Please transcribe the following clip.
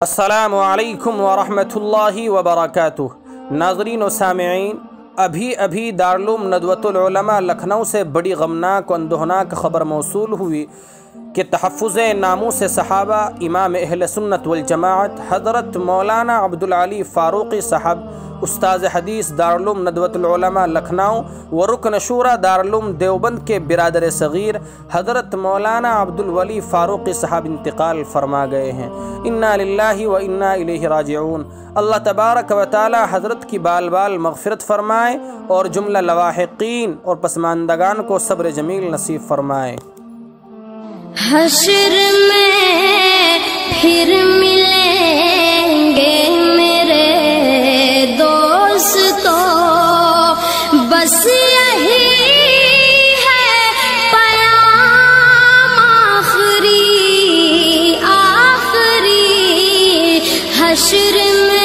السلام علیکم ورحمۃ اللہ وبرکاتہ۔ ناظرین و سامعین، ابھی دارالعلوم ندوۃ العلماء لکھنؤ سے بڑی غمناک و اندوہناک خبر موصول ہوئی کہ تحفظ ناموس صحابہ امام اہل سنت والجماعت حضرت مولانا عبدالعلی فاروقی صاحب، استاذ حدیث دارالعلوم ندوۃ العلماء لکھنؤ و رکن شورا دارالعلوم دیوبند کے برادر صغیر حضرت مولانا عبدالولی فاروقی صاحب انتقال فرما گئے ہیں۔ انا للہ و انا الیہ راجعون۔ اللہ تبارک و تعالی حضرت کی بال بال مغفرت فرمائے اور جملہ لواحقین اور پسماندگان کو صبر جمیل نصیب فرمائے۔ حشر میں پھر ملیں گے میرے دوستو، بس یہی ہے پیام آخری حشر میں